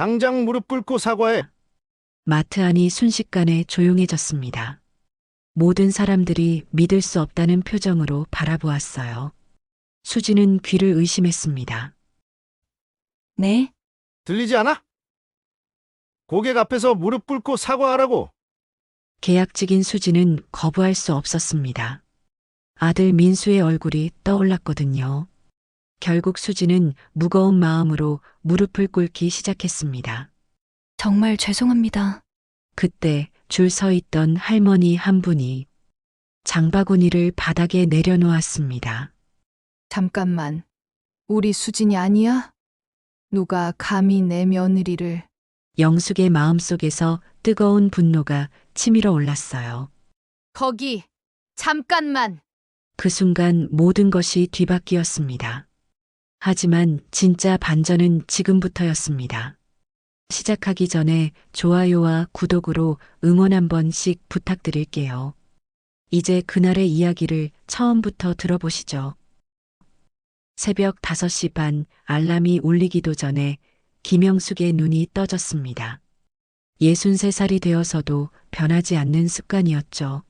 당장 무릎 꿇고 사과해. 마트 안이 순식간에 조용해졌습니다. 모든 사람들이 믿을 수 없다는 표정으로 바라보았어요. 수지는 귀를 의심했습니다. 네? 들리지 않아? 고객 앞에서 무릎 꿇고 사과하라고. 계약직인 수지는 거부할 수 없었습니다. 아들 민수의 얼굴이 떠올랐거든요. 결국 수지는 무거운 마음으로 무릎을 꿇기 시작했습니다. 정말 죄송합니다. 그때 줄 서 있던 할머니 한 분이 장바구니를 바닥에 내려놓았습니다. 잠깐만. 우리 수진이 아니야? 누가 감히 내 며느리를. 영숙의 마음속에서 뜨거운 분노가 치밀어 올랐어요. 거기, 잠깐만. 그 순간 모든 것이 뒤바뀌었습니다. 하지만 진짜 반전은 지금부터였습니다. 시작하기 전에 좋아요와 구독으로 응원 한 번씩 부탁드릴게요. 이제 그날의 이야기를 처음부터 들어보시죠. 새벽 5시 반 알람이 울리기도 전에 김영숙의 눈이 떠졌습니다. 63살이 되어서도 변하지 않는 습관이었죠.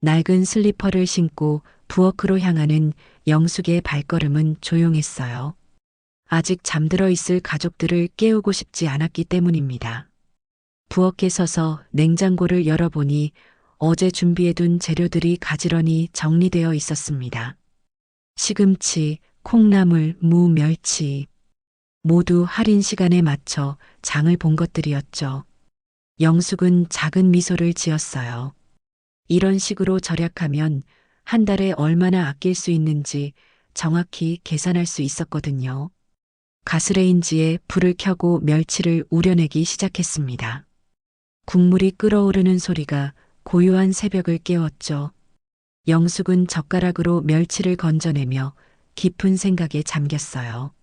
낡은 슬리퍼를 신고 부엌으로 향하는 영숙의 발걸음은 조용했어요. 아직 잠들어 있을 가족들을 깨우고 싶지 않았기 때문입니다. 부엌에 서서 냉장고를 열어보니 어제 준비해둔 재료들이 가지런히 정리되어 있었습니다. 시금치, 콩나물, 무, 멸치. 모두 할인 시간에 맞춰 장을 본 것들이었죠. 영숙은 작은 미소를 지었어요. 이런 식으로 절약하면 한 달에 얼마나 아낄 수 있는지 정확히 계산할 수 있었거든요. 가스레인지에 불을 켜고 멸치를 우려내기 시작했습니다. 국물이 끓어오르는 소리가 고요한 새벽을 깨웠죠. 영숙은 젓가락으로 멸치를 건져내며 깊은 생각에 잠겼어요.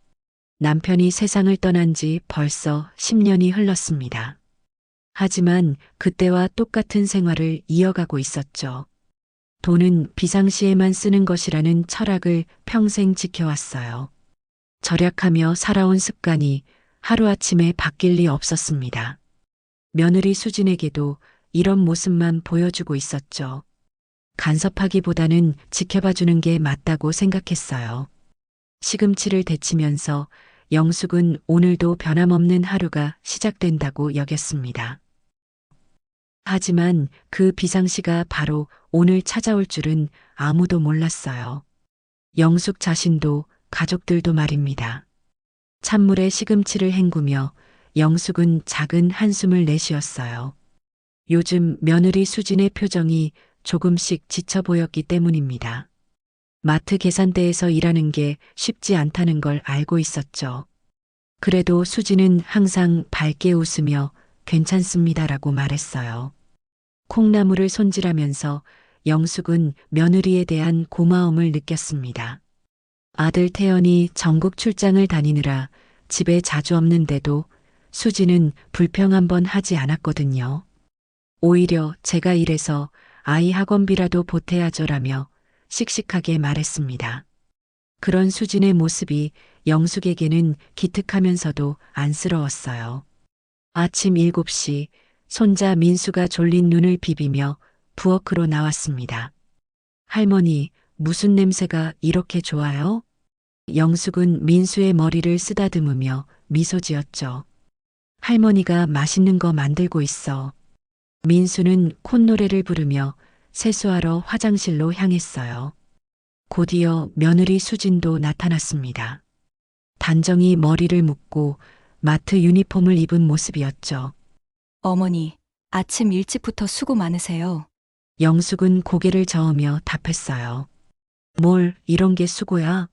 남편이 세상을 떠난 지 벌써 10년이 흘렀습니다. 하지만 그때와 똑같은 생활을 이어가고 있었죠. 돈은 비상시에만 쓰는 것이라는 철학을 평생 지켜왔어요. 절약하며 살아온 습관이 하루아침에 바뀔 리 없었습니다. 며느리 수진에게도 이런 모습만 보여주고 있었죠. 간섭하기보다는 지켜봐주는 게 맞다고 생각했어요. 시금치를 데치면서 영숙은 오늘도 변함없는 하루가 시작된다고 여겼습니다. 하지만 그 비상시가 바로 오늘 찾아올 줄은 아무도 몰랐어요. 영숙 자신도 가족들도 말입니다. 찬물에 시금치를 헹구며 영숙은 작은 한숨을 내쉬었어요. 요즘 며느리 수진의 표정이 조금씩 지쳐 보였기 때문입니다. 마트 계산대에서 일하는 게 쉽지 않다는 걸 알고 있었죠. 그래도 수진은 항상 밝게 웃으며 괜찮습니다라고 말했어요. 콩나물을 손질하면서 영숙은 며느리에 대한 고마움을 느꼈습니다. 아들 태연이 전국 출장을 다니느라 집에 자주 없는데도 수진은 불평 한 번 하지 않았거든요. 오히려 제가 일해서 아이 학원비라도 보태야죠라며 씩씩하게 말했습니다. 그런 수진의 모습이 영숙에게는 기특하면서도 안쓰러웠어요. 아침 7시 손자 민수가 졸린 눈을 비비며 부엌으로 나왔습니다. 할머니, 무슨 냄새가 이렇게 좋아요? 영숙은 민수의 머리를 쓰다듬으며 미소 지었죠. 할머니가 맛있는 거 만들고 있어. 민수는 콧노래를 부르며 세수하러 화장실로 향했어요. 곧이어 며느리 수진도 나타났습니다. 단정히 머리를 묶고 마트 유니폼을 입은 모습이었죠. 어머니, 아침 일찍부터 수고 많으세요. 영숙은 고개를 저으며 답했어요. 뭘 이런 게 수고야?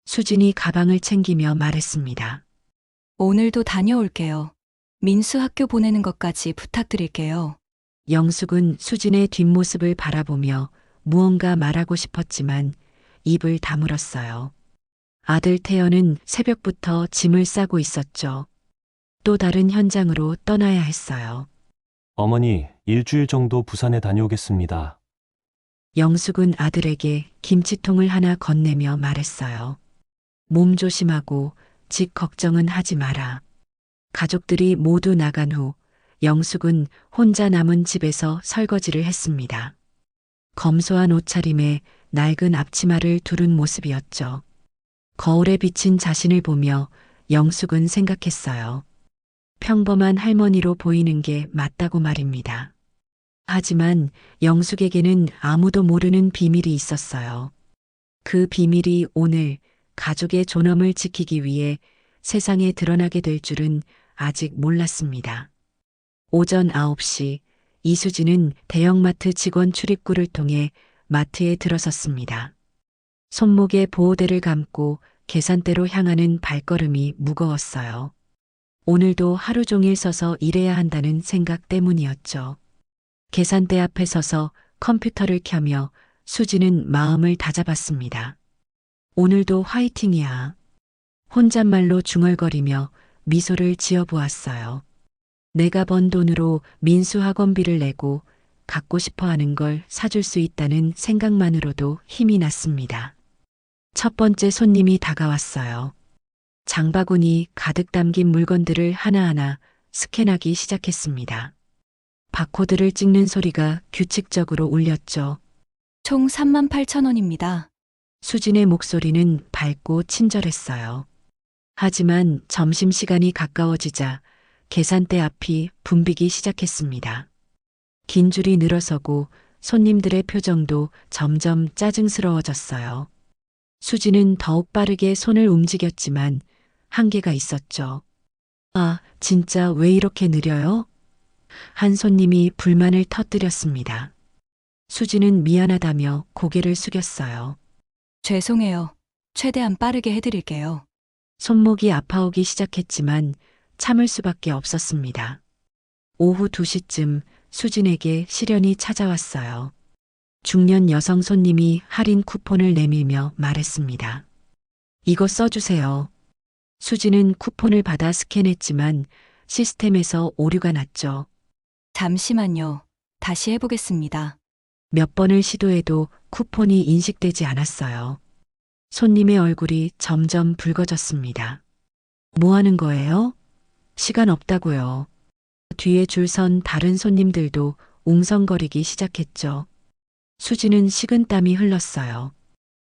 수진이 가방을 챙기며 말했습니다. 오늘도 다녀올게요. 민수 학교 보내는 것까지 부탁드릴게요. 영숙은 수진의 뒷모습을 바라보며 무언가 말하고 싶었지만 입을 다물었어요. 아들 태연은 새벽부터 짐을 싸고 있었죠. 또 다른 현장으로 떠나야 했어요. 어머니, 일주일 정도 부산에 다녀오겠습니다. 영숙은 아들에게 김치통을 하나 건네며 말했어요. 몸 조심하고 집 걱정은 하지 마라. 가족들이 모두 나간 후 영숙은 혼자 남은 집에서 설거지를 했습니다. 검소한 옷차림에 낡은 앞치마를 두른 모습이었죠. 거울에 비친 자신을 보며 영숙은 생각했어요. 평범한 할머니로 보이는 게 맞다고 말입니다. 하지만 영숙에게는 아무도 모르는 비밀이 있었어요. 그 비밀이 오늘 가족의 존엄을 지키기 위해 세상에 드러나게 될 줄은 아직 몰랐습니다. 오전 9시 이수진은 대형마트 직원 출입구를 통해 마트에 들어섰습니다. 손목에 보호대를 감고 계산대로 향하는 발걸음이 무거웠어요. 오늘도 하루 종일 서서 일해야 한다는 생각 때문이었죠. 계산대 앞에 서서 컴퓨터를 켜며 수지는 마음을 다잡았습니다. 오늘도 화이팅이야. 혼잣말로 중얼거리며 미소를 지어보았어요. 내가 번 돈으로 민수 학원비를 내고 갖고 싶어 하는 걸 사줄 수 있다는 생각만으로도 힘이 났습니다. 첫 번째 손님이 다가왔어요. 장바구니 가득 담긴 물건들을 하나하나 스캔하기 시작했습니다. 바코드를 찍는 소리가 규칙적으로 울렸죠. 총 38,000원입니다. 수진의 목소리는 밝고 친절했어요. 하지만 점심시간이 가까워지자 계산대 앞이 붐비기 시작했습니다. 긴 줄이 늘어서고 손님들의 표정도 점점 짜증스러워졌어요. 수지는 더욱 빠르게 손을 움직였지만 한계가 있었죠. 아, 진짜 왜 이렇게 느려요? 한 손님이 불만을 터뜨렸습니다. 수지는 미안하다며 고개를 숙였어요. 죄송해요. 최대한 빠르게 해드릴게요. 손목이 아파오기 시작했지만 참을 수밖에 없었습니다. 오후 2시쯤 수진에게 시련이 찾아왔어요. 중년 여성 손님이 할인 쿠폰을 내밀며 말했습니다. 이거 써주세요. 수진은 쿠폰을 받아 스캔했지만 시스템에서 오류가 났죠. 잠시만요. 다시 해보겠습니다. 몇 번을 시도해도 쿠폰이 인식되지 않았어요. 손님의 얼굴이 점점 붉어졌습니다. 뭐 하는 거예요? 시간 없다고요. 뒤에 줄 선 다른 손님들도 웅성거리기 시작했죠. 수지는 식은땀이 흘렀어요.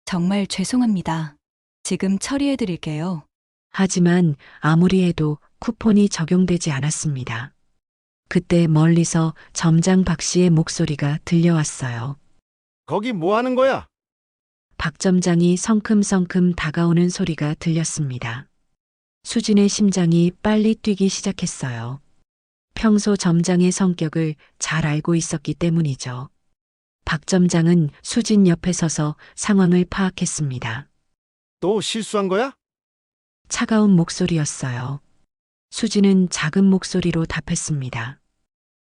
정말 죄송합니다. 지금 처리해드릴게요. 하지만 아무리 해도 쿠폰이 적용되지 않았습니다. 그때 멀리서 점장 박 씨의 목소리가 들려왔어요. 거기 뭐 하는 거야? 박 점장이 성큼성큼 다가오는 소리가 들렸습니다. 수진의 심장이 빨리 뛰기 시작했어요. 평소 점장의 성격을 잘 알고 있었기 때문이죠. 박 점장은 수진 옆에 서서 상황을 파악했습니다. 또 실수한 거야? 차가운 목소리였어요. 수진은 작은 목소리로 답했습니다.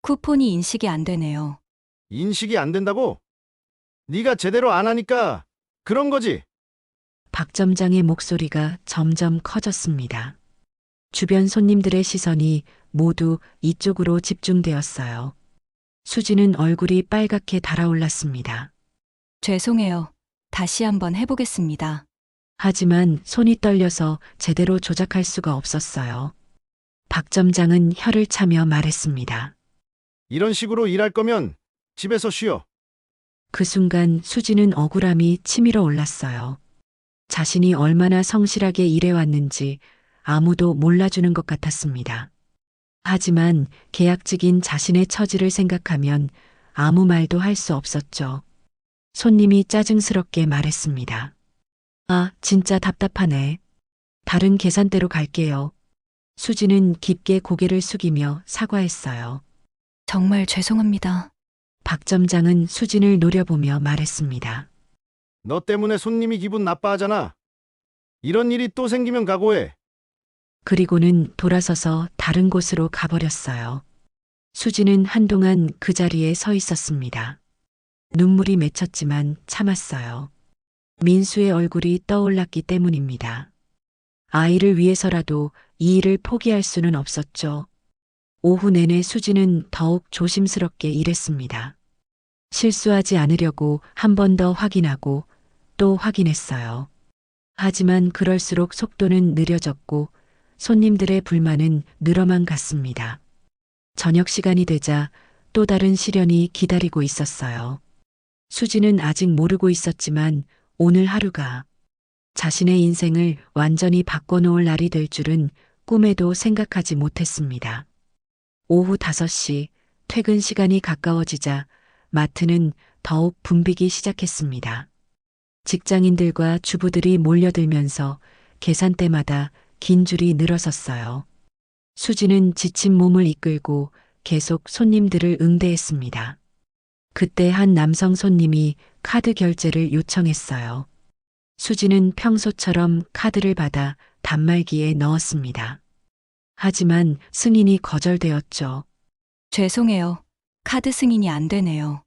쿠폰이 인식이 안 되네요. 인식이 안 된다고? 네가 제대로 안 하니까 그런 거지. 박 점장의 목소리가 점점 커졌습니다. 주변 손님들의 시선이 모두 이쪽으로 집중되었어요. 수지는 얼굴이 빨갛게 달아올랐습니다. 죄송해요. 다시 한번 해보겠습니다. 하지만 손이 떨려서 제대로 조작할 수가 없었어요. 박 점장은 혀를 차며 말했습니다. 이런 식으로 일할 거면 집에서 쉬어. 그 순간 수지는 억울함이 치밀어 올랐어요. 자신이 얼마나 성실하게 일해왔는지 아무도 몰라주는 것 같았습니다. 하지만 계약직인 자신의 처지를 생각하면 아무 말도 할 수 없었죠. 손님이 짜증스럽게 말했습니다. 아, 진짜 답답하네. 다른 계산대로 갈게요. 수지는 깊게 고개를 숙이며 사과했어요. 정말 죄송합니다. 박 점장은 수진을 노려보며 말했습니다. 너 때문에 손님이 기분 나빠하잖아. 이런 일이 또 생기면 각오해. 그리고는 돌아서서 다른 곳으로 가버렸어요. 수지는 한동안 그 자리에 서 있었습니다. 눈물이 맺혔지만 참았어요. 민수의 얼굴이 떠올랐기 때문입니다. 아이를 위해서라도 이 일을 포기할 수는 없었죠. 오후 내내 수지는 더욱 조심스럽게 일했습니다. 실수하지 않으려고 한 번 더 확인하고 또 확인했어요. 하지만 그럴수록 속도는 느려졌고 손님들의 불만은 늘어만 갔습니다. 저녁 시간이 되자 또 다른 시련이 기다리고 있었어요. 수지는 아직 모르고 있었지만 오늘 하루가 자신의 인생을 완전히 바꿔놓을 날이 될 줄은 꿈에도 생각하지 못했습니다. 오후 5시 퇴근 시간이 가까워지자 마트는 더욱 붐비기 시작했습니다. 직장인들과 주부들이 몰려들면서 계산대마다 긴 줄이 늘어섰어요. 수지는 지친 몸을 이끌고 계속 손님들을 응대했습니다. 그때 한 남성 손님이 카드 결제를 요청했어요. 수지는 평소처럼 카드를 받아 단말기에 넣었습니다. 하지만 승인이 거절되었죠. 죄송해요. 카드 승인이 안 되네요.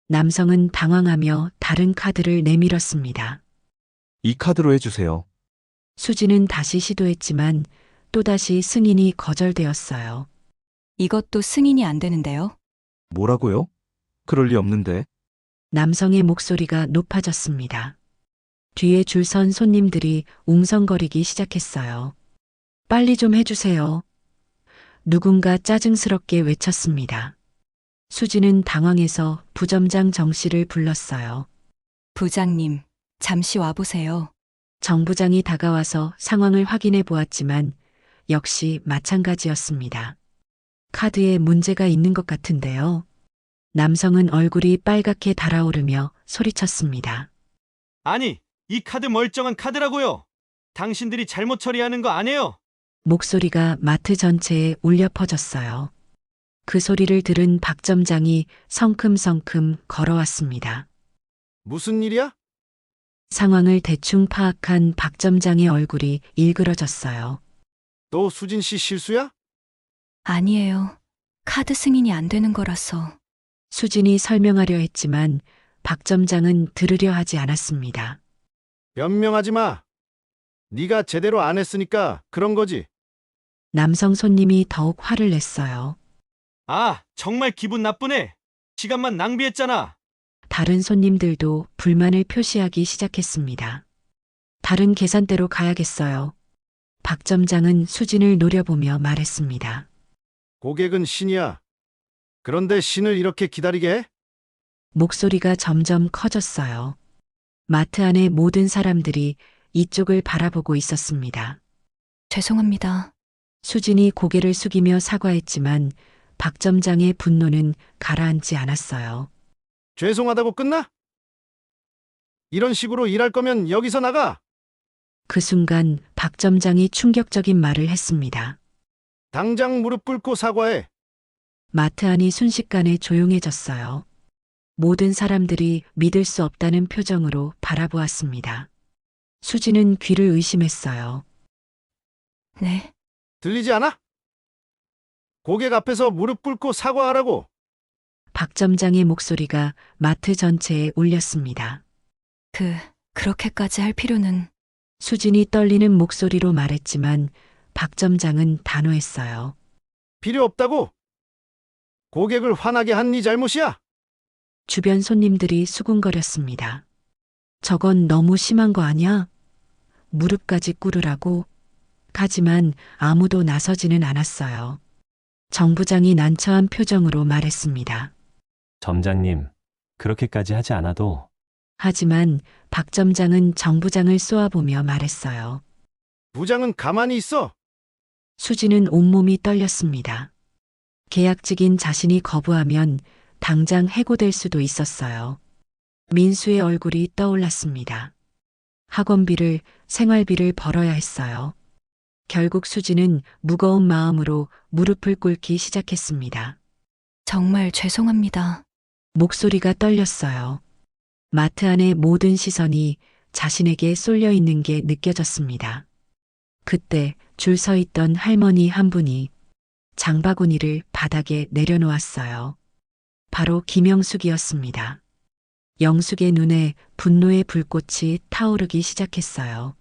남성은 당황하며 다른 카드를 내밀었습니다. 이 카드로 해주세요. 수지는 다시 시도했지만 또다시 승인이 거절되었어요. 이것도 승인이 안 되는데요. 뭐라고요? 그럴 리 없는데. 남성의 목소리가 높아졌습니다. 뒤에 줄 선 손님들이 웅성거리기 시작했어요. 빨리 좀 해주세요. 누군가 짜증스럽게 외쳤습니다. 수지는 당황해서 부점장 정 씨를 불렀어요. 부장님, 잠시 와보세요. 정 부장이 다가와서 상황을 확인해 보았지만 역시 마찬가지였습니다. 카드에 문제가 있는 것 같은데요. 남성은 얼굴이 빨갛게 달아오르며 소리쳤습니다. 아니, 이 카드 멀쩡한 카드라고요. 당신들이 잘못 처리하는 거 아니에요? 목소리가 마트 전체에 울려 퍼졌어요. 그 소리를 들은 박 점장이 성큼성큼 걸어왔습니다. 무슨 일이야? 상황을 대충 파악한 박 점장의 얼굴이 일그러졌어요. 또 수진 씨 실수야? 아니에요. 카드 승인이 안 되는 거라서. 수진이 설명하려 했지만 박 점장은 들으려 하지 않았습니다. 변명하지 마. 네가 제대로 안 했으니까 그런 거지. 남성 손님이 더욱 화를 냈어요. 아, 정말 기분 나쁘네. 시간만 낭비했잖아. 다른 손님들도 불만을 표시하기 시작했습니다. 다른 계산대로 가야겠어요. 박 점장은 수진을 노려보며 말했습니다. 고객은 신이야. 그런데 신을 이렇게 기다리게 해? 목소리가 점점 커졌어요. 마트 안의 모든 사람들이 이쪽을 바라보고 있었습니다. 죄송합니다. 수진이 고개를 숙이며 사과했지만 박 점장의 분노는 가라앉지 않았어요. 죄송하다고 끝나? 이런 식으로 일할 거면 여기서 나가. 그 순간 박 점장이 충격적인 말을 했습니다. 당장 무릎 꿇고 사과해. 마트 안이 순식간에 조용해졌어요. 모든 사람들이 믿을 수 없다는 표정으로 바라보았습니다. 수지는 귀를 의심했어요. 네. 들리지 않아? 고객 앞에서 무릎 꿇고 사과하라고. 박 점장의 목소리가 마트 전체에 울렸습니다. 그렇게까지 할 필요는. 수진이 떨리는 목소리로 말했지만 박 점장은 단호했어요. 필요 없다고. 고객을 화나게 한 네 잘못이야. 주변 손님들이 수군거렸습니다. 저건 너무 심한 거 아니야? 무릎까지 꿇으라고. 하지만 아무도 나서지는 않았어요. 정 부장이 난처한 표정으로 말했습니다. 점장님, 그렇게까지 하지 않아도. 하지만 박 점장은 정 부장을 쏘아보며 말했어요. 부장은 가만히 있어. 수지는 온몸이 떨렸습니다. 계약직인 자신이 거부하면 당장 해고될 수도 있었어요. 민수의 얼굴이 떠올랐습니다. 학원비를, 생활비를 벌어야 했어요. 결국 수지는 무거운 마음으로 무릎을 꿇기 시작했습니다. 정말 죄송합니다. 목소리가 떨렸어요. 마트 안의 모든 시선이 자신에게 쏠려 있는 게 느껴졌습니다. 그때 줄 서 있던 할머니 한 분이 장바구니를 바닥에 내려놓았어요. 바로 김영숙이었습니다. 영숙의 눈에 분노의 불꽃이 타오르기 시작했어요.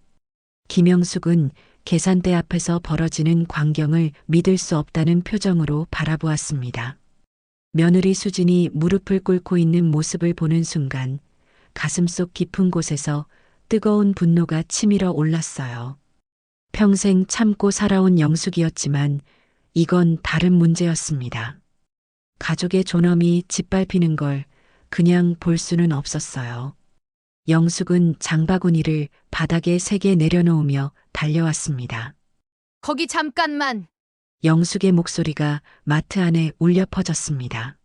김영숙은 계산대 앞에서 벌어지는 광경을 믿을 수 없다는 표정으로 바라보았습니다. 며느리 수진이 무릎을 꿇고 있는 모습을 보는 순간 가슴속 깊은 곳에서 뜨거운 분노가 치밀어 올랐어요. 평생 참고 살아온 영숙이었지만 이건 다른 문제였습니다. 가족의 존엄이 짓밟히는 걸 그냥 볼 수는 없었어요. 영숙은 장바구니를 바닥에 세게 내려놓으며 달려왔습니다. 거기 잠깐만. 영숙의 목소리가 마트 안에 울려 퍼졌습니다.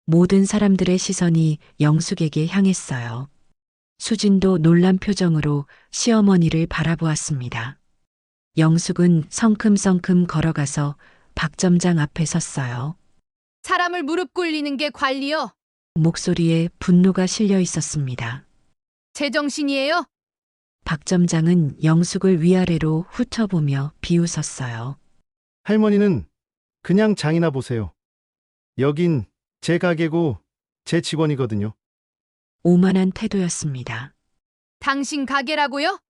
모든 사람들의 시선이 영숙에게 향했어요. 수진도 놀란 표정으로 시어머니를 바라보았습니다. 영숙은 성큼성큼 걸어가서 박 점장 앞에 섰어요. 사람을 무릎 꿇리는 게 관리요. 목소리에 분노가 실려 있었습니다. 제정신이에요? 박 점장은 영숙을 위아래로 훑어보며 비웃었어요. 할머니는 그냥 장이나 보세요. 여긴 제 가게고 제 직원이거든요. 오만한 태도였습니다. 당신 가게라고요?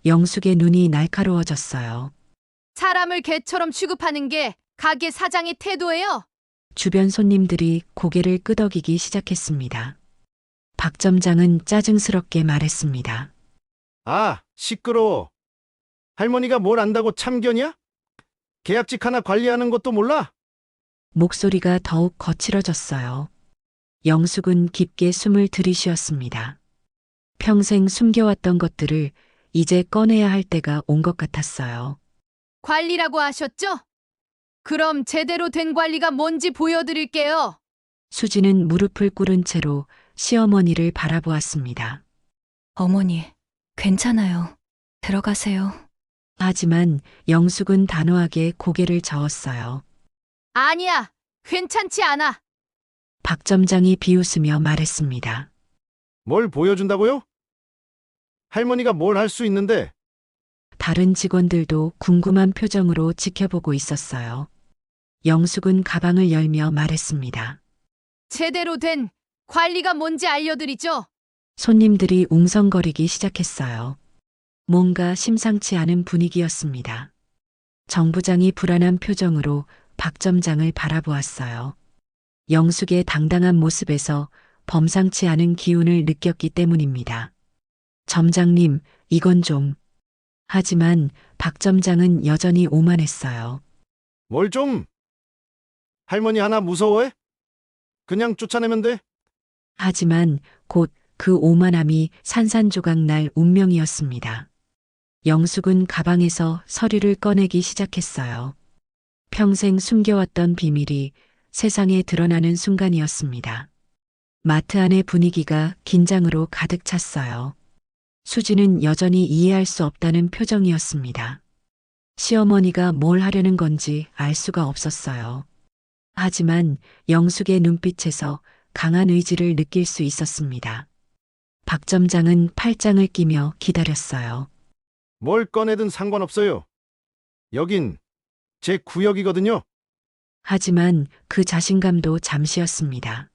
영숙의 눈이 날카로워졌어요. 사람을 개처럼 취급하는 게 가게 사장의 태도예요. 주변 손님들이 고개를 끄덕이기 시작했습니다. 박 점장은 짜증스럽게 말했습니다. 아, 시끄러워. 할머니가 뭘 안다고 참견이야? 계약직 하나 관리하는 것도 몰라? 목소리가 더욱 거칠어졌어요. 영숙은 깊게 숨을 들이쉬었습니다. 평생 숨겨왔던 것들을 이제 꺼내야 할 때가 온 것 같았어요. 관리라고 하셨죠? 그럼 제대로 된 관리가 뭔지 보여드릴게요. 수지는 무릎을 꿇은 채로 시어머니를 바라보았습니다. 어머니, 괜찮아요. 들어가세요. 하지만 영숙은 단호하게 고개를 저었어요. 아니야, 괜찮지 않아. 박 점장이 비웃으며 말했습니다. 뭘 보여준다고요? 할머니가 뭘 할 수 있는데? 다른 직원들도 궁금한 표정으로 지켜보고 있었어요. 영숙은 가방을 열며 말했습니다. 제대로 된 관리가 뭔지 알려드리죠. 손님들이 웅성거리기 시작했어요. 뭔가 심상치 않은 분위기였습니다. 정 부장이 불안한 표정으로 박 점장을 바라보았어요. 영숙의 당당한 모습에서 범상치 않은 기운을 느꼈기 때문입니다. 점장님, 이건 좀. 하지만 박 점장은 여전히 오만했어요. 뭘 좀? 할머니 하나 무서워해? 그냥 쫓아내면 돼? 하지만 곧 그 오만함이 산산조각 날 운명이었습니다. 영숙은 가방에서 서류를 꺼내기 시작했어요. 평생 숨겨왔던 비밀이 세상에 드러나는 순간이었습니다. 마트 안의 분위기가 긴장으로 가득 찼어요. 수지는 여전히 이해할 수 없다는 표정이었습니다. 시어머니가 뭘 하려는 건지 알 수가 없었어요. 하지만 영숙의 눈빛에서 강한 의지를 느낄 수 있었습니다. 박 점장은 팔짱을 끼며 기다렸어요. 뭘 꺼내든 상관없어요. 여긴 제 구역이거든요. 하지만 그 자신감도 잠시였습니다.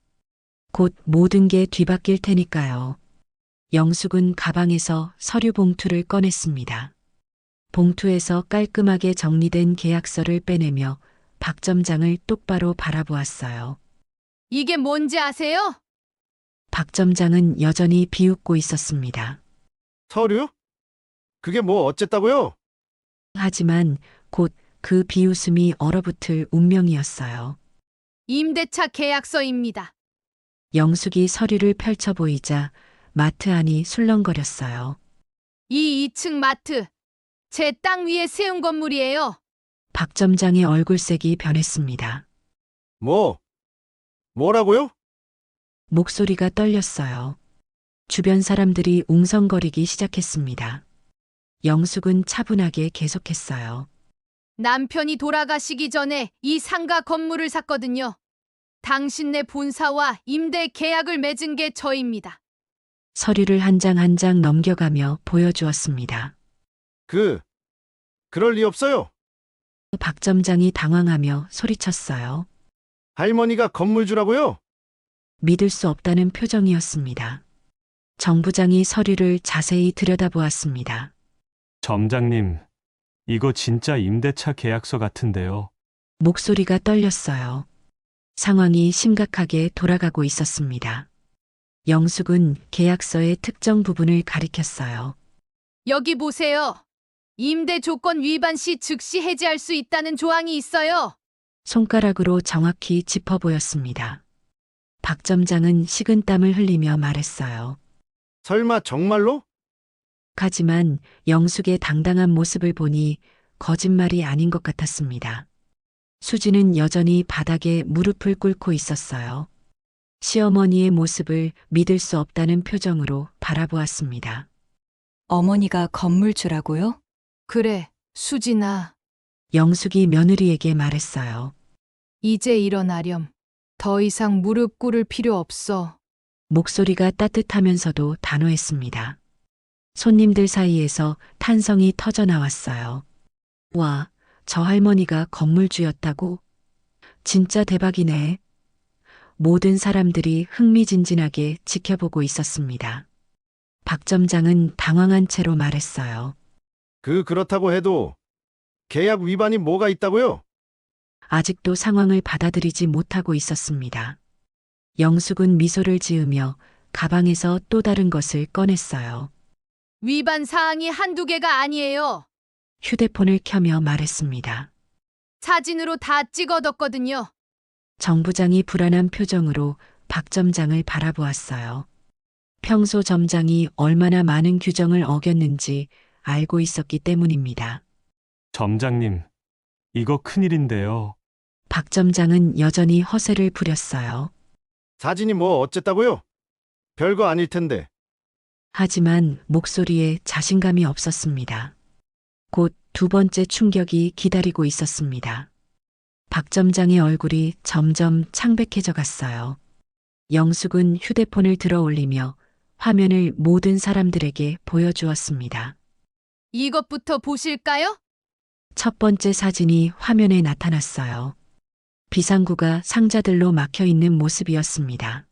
곧 모든 게 뒤바뀔 테니까요. 영숙은 가방에서 서류 봉투를 꺼냈습니다. 봉투에서 깔끔하게 정리된 계약서를 빼내며 박 점장을 똑바로 바라보았어요. 이게 뭔지 아세요? 박 점장은 여전히 비웃고 있었습니다. 서류? 그게 뭐 어쨌다고요? 하지만 곧 그 비웃음이 얼어붙을 운명이었어요. 임대차 계약서입니다. 영숙이 서류를 펼쳐 보이자 마트 안이 술렁거렸어요. 이 2층 마트, 제 땅 위에 세운 건물이에요. 박 점장의 얼굴색이 변했습니다. 뭐라고요? 목소리가 떨렸어요. 주변 사람들이 웅성거리기 시작했습니다. 영숙은 차분하게 계속했어요. 남편이 돌아가시기 전에 이 상가 건물을 샀거든요. 당신네 본사와 임대 계약을 맺은 게 저입니다. 서류를 한 장 한 장 넘겨가며 보여주었습니다. 그럴 리 없어요. 박 점장이 당황하며 소리쳤어요. 할머니가 건물주라고요? 믿을 수 없다는 표정이었습니다. 정 부장이 서류를 자세히 들여다보았습니다. 점장님, 이거 진짜 임대차 계약서 같은데요. 목소리가 떨렸어요. 상황이 심각하게 돌아가고 있었습니다. 영숙은 계약서의 특정 부분을 가리켰어요. 여기 보세요. 임대 조건 위반 시 즉시 해지할 수 있다는 조항이 있어요. 손가락으로 정확히 짚어 보였습니다. 박 점장은 식은땀을 흘리며 말했어요. 설마 정말로? 하지만 영숙의 당당한 모습을 보니 거짓말이 아닌 것 같았습니다. 수지는 여전히 바닥에 무릎을 꿇고 있었어요. 시어머니의 모습을 믿을 수 없다는 표정으로 바라보았습니다. 어머니가 건물주라고요? 그래, 수진아. 영숙이 며느리에게 말했어요. 이제 일어나렴. 더 이상 무릎 꿇을 필요 없어. 목소리가 따뜻하면서도 단호했습니다. 손님들 사이에서 탄성이 터져 나왔어요. 와, 저 할머니가 건물주였다고? 진짜 대박이네. 모든 사람들이 흥미진진하게 지켜보고 있었습니다. 박 점장은 당황한 채로 말했어요. 그렇다고 해도 계약 위반이 뭐가 있다고요? 아직도 상황을 받아들이지 못하고 있었습니다. 영숙은 미소를 지으며 가방에서 또 다른 것을 꺼냈어요. 위반 사항이 한두 개가 아니에요. 휴대폰을 켜며 말했습니다. 사진으로 다 찍어뒀거든요. 정 부장이 불안한 표정으로 박 점장을 바라보았어요. 평소 점장이 얼마나 많은 규정을 어겼는지 알고 있었기 때문입니다. 점장님, 이거 큰일인데요. 박 점장은 여전히 허세를 부렸어요. 사진이 뭐 어쨌다고요? 별거 아닐 텐데. 하지만 목소리에 자신감이 없었습니다. 곧 두 번째 충격이 기다리고 있었습니다. 박 점장의 얼굴이 점점 창백해져 갔어요. 영숙은 휴대폰을 들어 올리며 화면을 모든 사람들에게 보여주었습니다. 이것부터 보실까요? 첫 번째 사진이 화면에 나타났어요. 비상구가 상자들로 막혀 있는 모습이었습니다.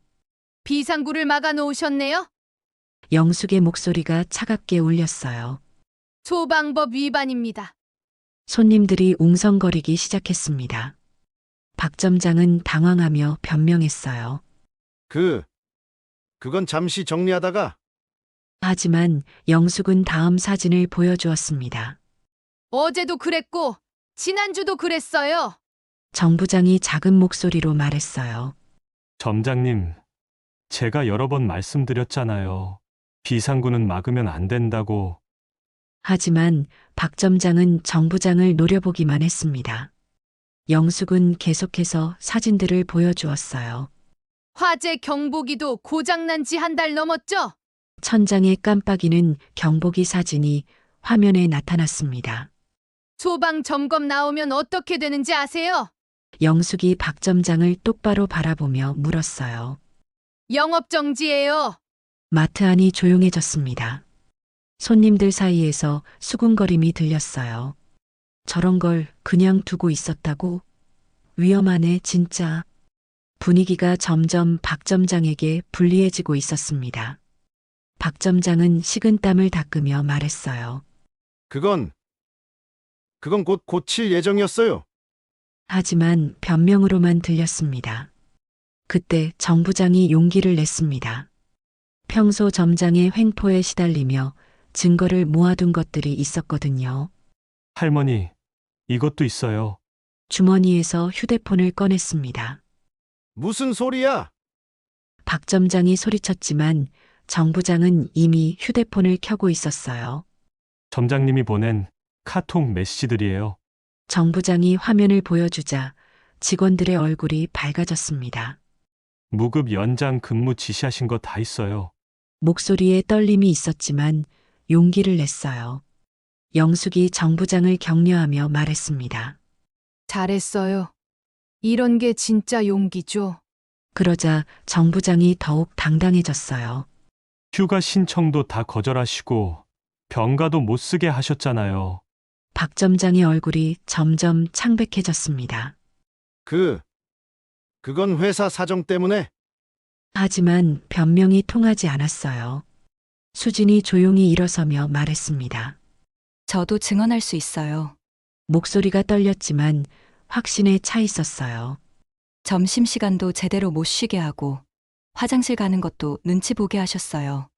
비상구를 막아 놓으셨네요. 영숙의 목소리가 차갑게 울렸어요. 소방법 위반입니다. 손님들이 웅성거리기 시작했습니다. 박 점장은 당황하며 변명했어요. 그건 잠시 정리하다가. 하지만 영숙은 다음 사진을 보여주었습니다. 어제도 그랬고 지난주도 그랬어요. 정 부장이 작은 목소리로 말했어요. 점장님, 제가 여러 번 말씀드렸잖아요. 비상구는 막으면 안 된다고. 하지만 박 점장은 정 부장을 노려보기만 했습니다. 영숙은 계속해서 사진들을 보여주었어요. 화재 경보기도 고장난 지 한 달 넘었죠? 천장에 깜빡이는 경보기 사진이 화면에 나타났습니다. 소방 점검 나오면 어떻게 되는지 아세요? 영숙이 박 점장을 똑바로 바라보며 물었어요. 영업 정지예요. 마트 안이 조용해졌습니다. 손님들 사이에서 수군거림이 들렸어요. 저런 걸 그냥 두고 있었다고? 위험하네, 진짜. 분위기가 점점 박 점장에게 불리해지고 있었습니다. 박 점장은 식은땀을 닦으며 말했어요. 그건 곧 고칠 예정이었어요. 하지만 변명으로만 들렸습니다. 그때 정 부장이 용기를 냈습니다. 평소 점장의 횡포에 시달리며 증거를 모아둔 것들이 있었거든요. 할머니, 이것도 있어요. 주머니에서 휴대폰을 꺼냈습니다. 무슨 소리야? 박 점장이 소리쳤지만 정 부장은 이미 휴대폰을 켜고 있었어요. 점장님이 보낸 카톡 메시지들이에요. 정 부장이 화면을 보여주자 직원들의 얼굴이 밝아졌습니다. 무급 연장 근무 지시하신 거 다 있어요. 목소리에 떨림이 있었지만 용기를 냈어요. 영숙이 정 부장을 격려하며 말했습니다. 잘했어요. 이런 게 진짜 용기죠. 그러자 정 부장이 더욱 당당해졌어요. 휴가 신청도 다 거절하시고 병가도 못 쓰게 하셨잖아요. 박 점장의 얼굴이 점점 창백해졌습니다. 그건 회사 사정 때문에. 하지만 변명이 통하지 않았어요. 수진이 조용히 일어서며 말했습니다. 저도 증언할 수 있어요. 목소리가 떨렸지만 확신에 차 있었어요. 점심시간도 제대로 못 쉬게 하고 화장실 가는 것도 눈치 보게 하셨어요.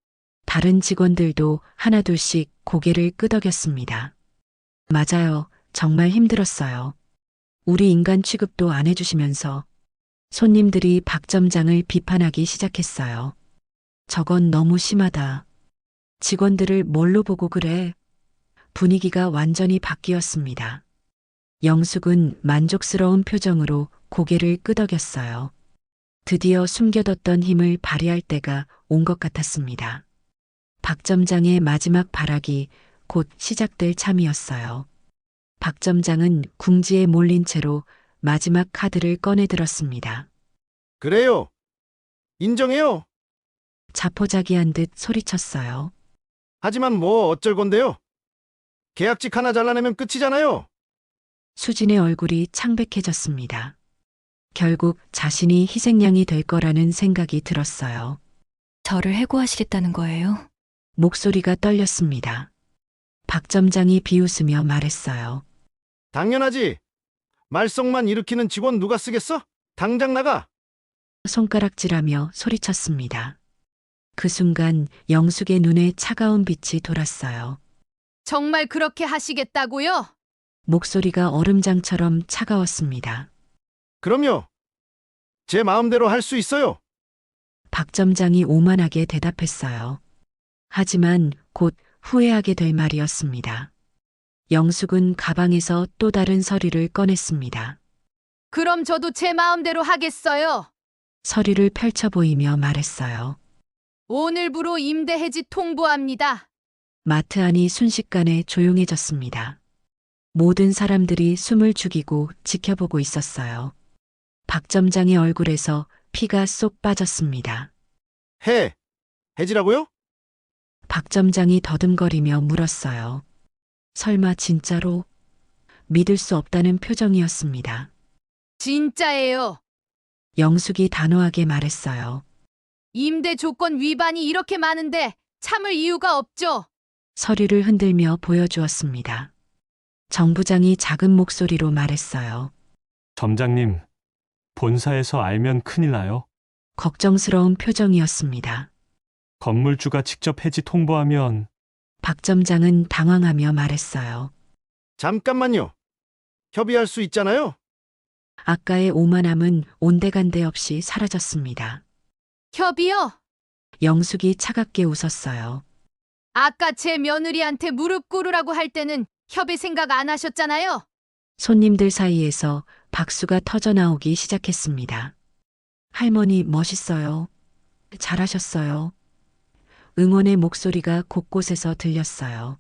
다른 직원들도 하나둘씩 고개를 끄덕였습니다. 맞아요. 정말 힘들었어요. 우리 인간 취급도 안 해주시면서 손님들이 박 점장을 비판하기 시작했어요. 저건 너무 심하다. 직원들을 뭘로 보고 그래? 분위기가 완전히 바뀌었습니다. 영숙은 만족스러운 표정으로 고개를 끄덕였어요. 드디어 숨겨뒀던 힘을 발휘할 때가 온 것 같았습니다. 박 점장의 마지막 발악이 곧 시작될 참이었어요. 박 점장은 궁지에 몰린 채로 마지막 카드를 꺼내 들었습니다. 그래요. 인정해요. 자포자기한 듯 소리쳤어요. 하지만 뭐 어쩔 건데요. 계약직 하나 잘라내면 끝이잖아요. 수진의 얼굴이 창백해졌습니다. 결국 자신이 희생양이 될 거라는 생각이 들었어요. 저를 해고하시겠다는 거예요? 목소리가 떨렸습니다. 박 점장이 비웃으며 말했어요. 당연하지. 말썽만 일으키는 직원 누가 쓰겠어? 당장 나가. 손가락질하며 소리쳤습니다. 그 순간 영숙의 눈에 차가운 빛이 돌았어요. 정말 그렇게 하시겠다고요? 목소리가 얼음장처럼 차가웠습니다. 그럼요. 제 마음대로 할 수 있어요. 박 점장이 오만하게 대답했어요. 하지만 곧 후회하게 될 말이었습니다. 영숙은 가방에서 또 다른 서류를 꺼냈습니다. 그럼 저도 제 마음대로 하겠어요. 서류를 펼쳐 보이며 말했어요. 오늘부로 임대 해지 통보합니다. 마트 안이 순식간에 조용해졌습니다. 모든 사람들이 숨을 죽이고 지켜보고 있었어요. 박 점장의 얼굴에서 피가 쏙 빠졌습니다. 해지라고요? 박 점장이 더듬거리며 물었어요. 설마 진짜로? 믿을 수 없다는 표정이었습니다. 진짜예요. 영숙이 단호하게 말했어요. 임대 조건 위반이 이렇게 많은데 참을 이유가 없죠. 서류를 흔들며 보여주었습니다. 정 부장이 작은 목소리로 말했어요. 점장님, 본사에서 알면 큰일 나요. 걱정스러운 표정이었습니다. 건물주가 직접 해지 통보하면 박 점장은 당황하며 말했어요. 잠깐만요. 협의할 수 있잖아요. 아까의 오만함은 온데간데 없이 사라졌습니다. 협의요? 영숙이 차갑게 웃었어요. 아까 제 며느리한테 무릎 꿇으라고 할 때는 협의 생각 안 하셨잖아요. 손님들 사이에서 박수가 터져나오기 시작했습니다. 할머니 멋있어요. 잘하셨어요. 응원의 목소리가 곳곳에서 들렸어요.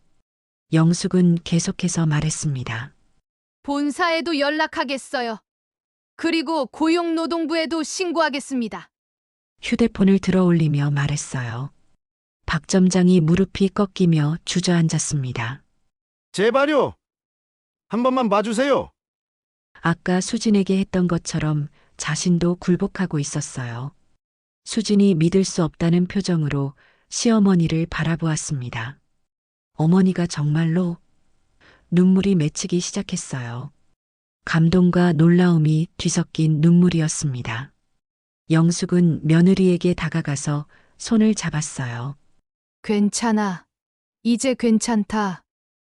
영숙은 계속해서 말했습니다. 본사에도 연락하겠어요. 그리고 고용노동부에도 신고하겠습니다. 휴대폰을 들어올리며 말했어요. 박 점장이 무릎이 꺾이며 주저앉았습니다. 제발요. 한 번만 봐주세요. 아까 수진에게 했던 것처럼 자신도 굴복하고 있었어요. 수진이 믿을 수 없다는 표정으로 시어머니를 바라보았습니다. 어머니가 정말로 눈물이 맺히기 시작했어요. 감동과 놀라움이 뒤섞인 눈물이었습니다. 영숙은 며느리에게 다가가서 손을 잡았어요. 괜찮아. 이제 괜찮다.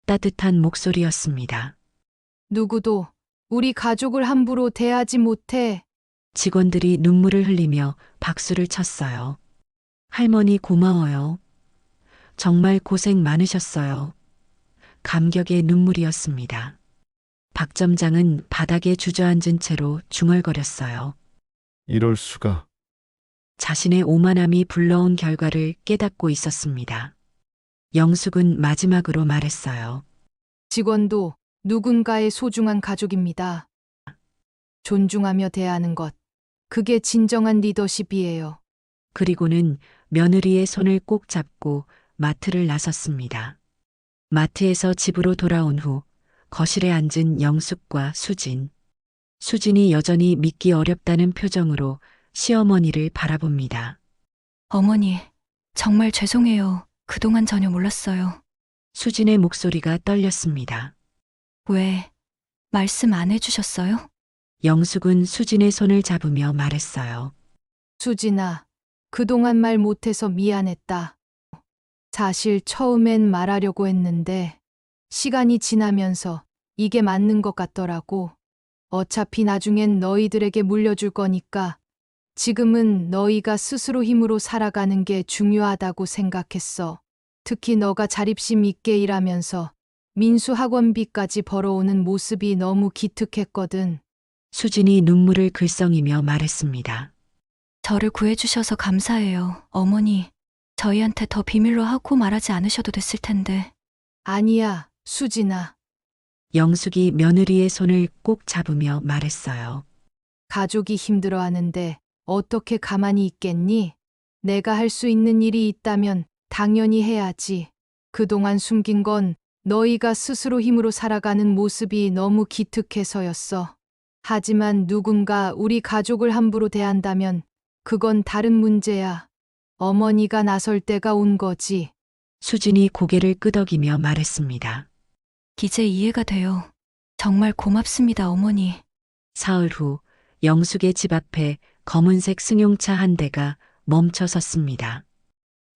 따뜻한 목소리였습니다. 누구도 우리 가족을 함부로 대하지 못해. 직원들이 눈물을 흘리며 박수를 쳤어요. 할머니 고마워요. 정말 고생 많으셨어요. 감격의 눈물이었습니다. 박 점장은 바닥에 주저앉은 채로 중얼거렸어요. 이럴 수가. 자신의 오만함이 불러온 결과를 깨닫고 있었습니다. 영숙은 마지막으로 말했어요. 직원도 누군가의 소중한 가족입니다. 존중하며 대하는 것. 그게 진정한 리더십이에요. 그리고는 며느리의 손을 꼭 잡고 마트를 나섰습니다. 마트에서 집으로 돌아온 후 거실에 앉은 영숙과 수진. 수진이 여전히 믿기 어렵다는 표정으로 시어머니를 바라봅니다. 어머니, 정말 죄송해요. 그동안 전혀 몰랐어요. 수진의 목소리가 떨렸습니다. 왜 말씀 안 해주셨어요? 영숙은 수진의 손을 잡으며 말했어요. 수진아, 그동안 말 못해서 미안했다. 사실 처음엔 말하려고 했는데 시간이 지나면서 이게 맞는 것 같더라고. 어차피 나중엔 너희들에게 물려줄 거니까 지금은 너희가 스스로 힘으로 살아가는 게 중요하다고 생각했어. 특히 너가 자립심 있게 일하면서 민수 학원비까지 벌어오는 모습이 너무 기특했거든. 수진이 눈물을 글썽이며 말했습니다. 저를 구해주셔서 감사해요, 어머니. 저희한테 더 비밀로 하고 말하지 않으셔도 됐을 텐데. 아니야, 수진아. 영숙이 며느리의 손을 꼭 잡으며 말했어요. 가족이 힘들어하는데 어떻게 가만히 있겠니? 내가 할 수 있는 일이 있다면 당연히 해야지. 그동안 숨긴 건 너희가 스스로 힘으로 살아가는 모습이 너무 기특해서였어. 하지만 누군가 우리 가족을 함부로 대한다면 그건 다른 문제야. 어머니가 나설 때가 온 거지. 수진이 고개를 끄덕이며 말했습니다. 이제 이해가 돼요. 정말 고맙습니다, 어머니. 사흘 후 영숙의 집 앞에 검은색 승용차 한 대가 멈춰 섰습니다.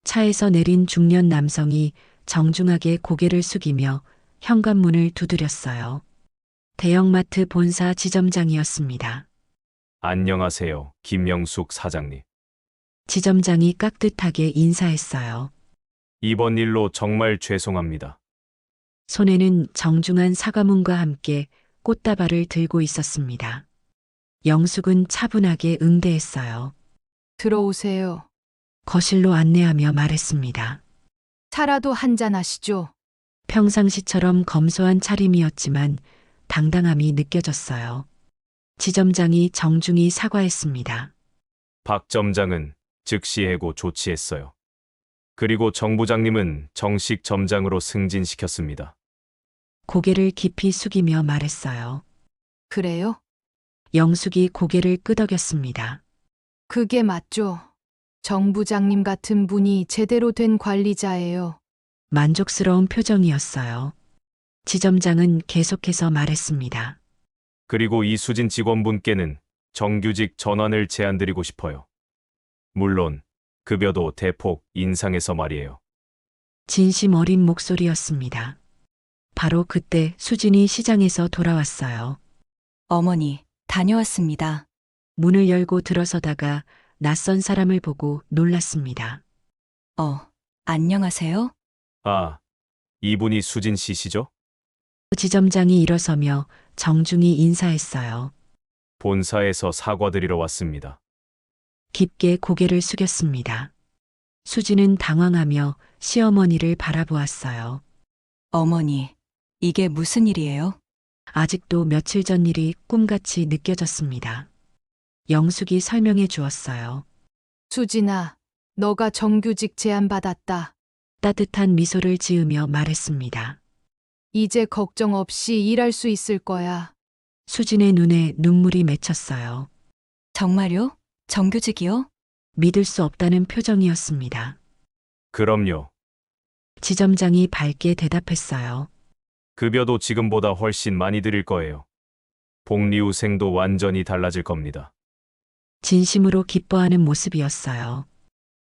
차에서 내린 중년 남성이 정중하게 고개를 숙이며 현관문을 두드렸어요. 대형마트 본사 지점장이었습니다. 안녕하세요, 김영숙 사장님. 지점장이 깍듯하게 인사했어요. 이번 일로 정말 죄송합니다. 손에는 정중한 사과문과 함께 꽃다발을 들고 있었습니다. 영숙은 차분하게 응대했어요. 들어오세요. 거실로 안내하며 말했습니다. 차라도 한잔 하시죠. 평상시처럼 검소한 차림이었지만 당당함이 느껴졌어요. 지점장이 정중히 사과했습니다. 박 점장은 즉시 해고 조치했어요. 그리고 정 부장님은 정식 점장으로 승진시켰습니다. 고개를 깊이 숙이며 말했어요. 그래요? 영숙이 고개를 끄덕였습니다. 그게 맞죠. 정 부장님 같은 분이 제대로 된 관리자예요. 만족스러운 표정이었어요. 지점장은 계속해서 말했습니다. 그리고 이수진 직원분께는 정규직 전환을 제안드리고 싶어요. 물론 급여도 대폭 인상해서 말이에요. 진심 어린 목소리였습니다. 바로 그때 수진이 시장에서 돌아왔어요. 어머니, 다녀왔습니다. 문을 열고 들어서다가 낯선 사람을 보고 놀랐습니다. 안녕하세요? 아, 이분이 수진 씨시죠? 지점장이 일어서며 정중히 인사했어요. 본사에서 사과드리러 왔습니다. 깊게 고개를 숙였습니다. 수진은 당황하며 시어머니를 바라보았어요. 어머니, 이게 무슨 일이에요? 아직도 며칠 전 일이 꿈같이 느껴졌습니다. 영숙이 설명해 주었어요. 수진아, 너가 정규직 제안받았다. 따뜻한 미소를 지으며 말했습니다. 이제 걱정 없이 일할 수 있을 거야. 수진의 눈에 눈물이 맺혔어요. 정말요? 정규직이요? 믿을 수 없다는 표정이었습니다. 그럼요. 지점장이 밝게 대답했어요. 급여도 지금보다 훨씬 많이 드릴 거예요. 복리후생도 완전히 달라질 겁니다. 진심으로 기뻐하는 모습이었어요.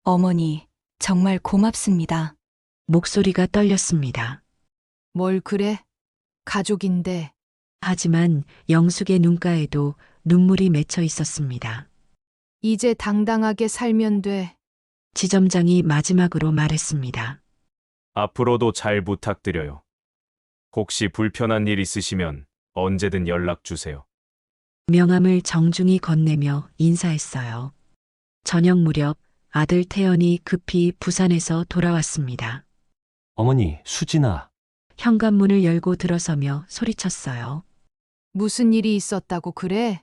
어머니, 정말 고맙습니다. 목소리가 떨렸습니다. 뭘 그래? 가족인데. 하지만 영숙의 눈가에도 눈물이 맺혀 있었습니다. 이제 당당하게 살면 돼. 지점장이 마지막으로 말했습니다. 앞으로도 잘 부탁드려요. 혹시 불편한 일 있으시면 언제든 연락 주세요. 명함을 정중히 건네며 인사했어요. 저녁 무렵 아들 태연이 급히 부산에서 돌아왔습니다. 어머니, 수진아. 현관문을 열고 들어서며 소리쳤어요. 무슨 일이 있었다고 그래?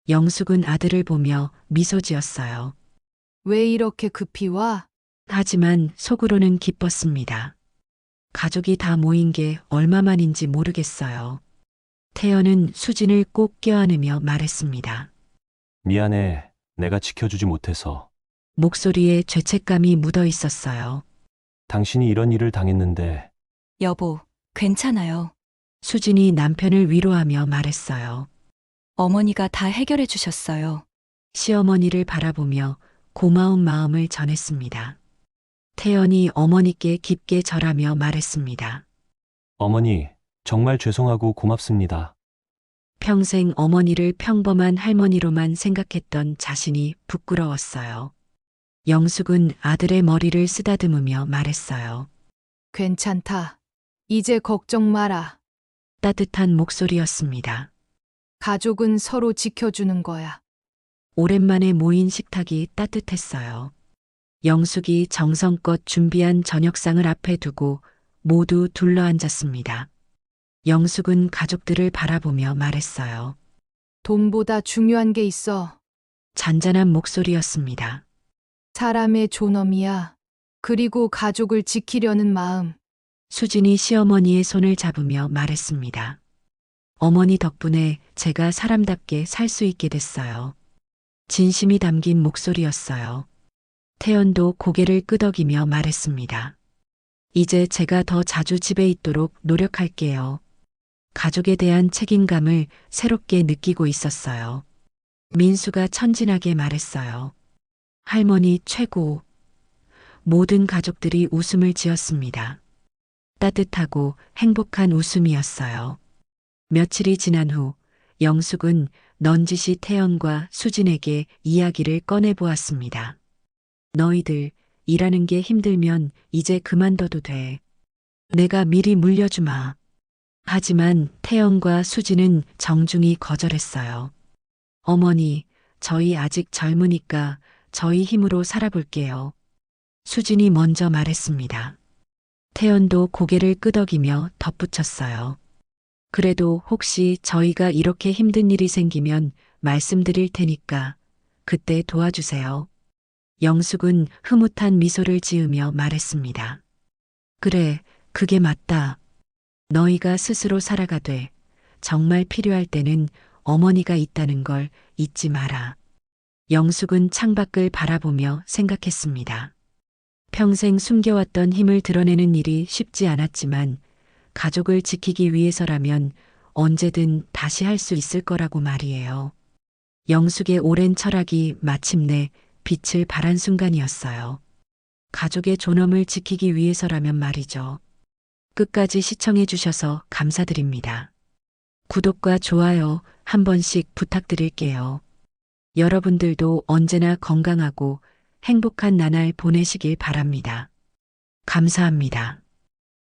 영숙은 아들을 보며 미소 지었어요. 왜 이렇게 급히 와? 하지만 속으로는 기뻤습니다. 가족이 다 모인 게 얼마만인지 모르겠어요. 태연은 수진을 꼭 껴안으며 말했습니다. 미안해. 내가 지켜주지 못해서. 목소리에 죄책감이 묻어 있었어요. 당신이 이런 일을 당했는데 여보, 괜찮아요. 수진이 남편을 위로하며 말했어요. 어머니가 다 해결해 주셨어요. 시어머니를 바라보며 고마운 마음을 전했습니다. 태연이 어머니께 깊게 절하며 말했습니다. 어머니, 정말 죄송하고 고맙습니다. 평생 어머니를 평범한 할머니로만 생각했던 자신이 부끄러웠어요. 영숙은 아들의 머리를 쓰다듬으며 말했어요. 괜찮다. 이제 걱정 마라. 따뜻한 목소리였습니다. 가족은 서로 지켜주는 거야. 오랜만에 모인 식탁이 따뜻했어요. 영숙이 정성껏 준비한 저녁상을 앞에 두고 모두 둘러앉았습니다. 영숙은 가족들을 바라보며 말했어요. 돈보다 중요한 게 있어. 잔잔한 목소리였습니다. 사람의 존엄이야. 그리고 가족을 지키려는 마음. 수진이 시어머니의 손을 잡으며 말했습니다. 어머니 덕분에 제가 사람답게 살 수 있게 됐어요. 진심이 담긴 목소리였어요. 태연도 고개를 끄덕이며 말했습니다. 이제 제가 더 자주 집에 있도록 노력할게요. 가족에 대한 책임감을 새롭게 느끼고 있었어요. 민수가 천진하게 말했어요. 할머니 최고. 모든 가족들이 웃음을 지었습니다. 따뜻하고 행복한 웃음이었어요. 며칠이 지난 후 영숙은 넌지시 태연과 수진에게 이야기를 꺼내보았습니다. 너희들 일하는 게 힘들면 이제 그만둬도 돼. 내가 미리 물려주마. 하지만 태연과 수진은 정중히 거절했어요. 어머니, 저희 아직 젊으니까 저희 힘으로 살아볼게요. 수진이 먼저 말했습니다. 태연도 고개를 끄덕이며 덧붙였어요. 그래도 혹시 저희가 이렇게 힘든 일이 생기면 말씀드릴 테니까 그때 도와주세요. 영숙은 흐뭇한 미소를 지으며 말했습니다. 그래, 그게 맞다. 너희가 스스로 살아가되 정말 필요할 때는 어머니가 있다는 걸 잊지 마라. 영숙은 창밖을 바라보며 생각했습니다. 평생 숨겨왔던 힘을 드러내는 일이 쉽지 않았지만 가족을 지키기 위해서라면 언제든 다시 할 수 있을 거라고 말이에요. 영숙의 오랜 철학이 마침내 빛을 발한 순간이었어요. 가족의 존엄을 지키기 위해서라면 말이죠. 끝까지 시청해 주셔서 감사드립니다. 구독과 좋아요 한 번씩 부탁드릴게요. 여러분들도 언제나 건강하고 행복한 나날 보내시길 바랍니다. 감사합니다.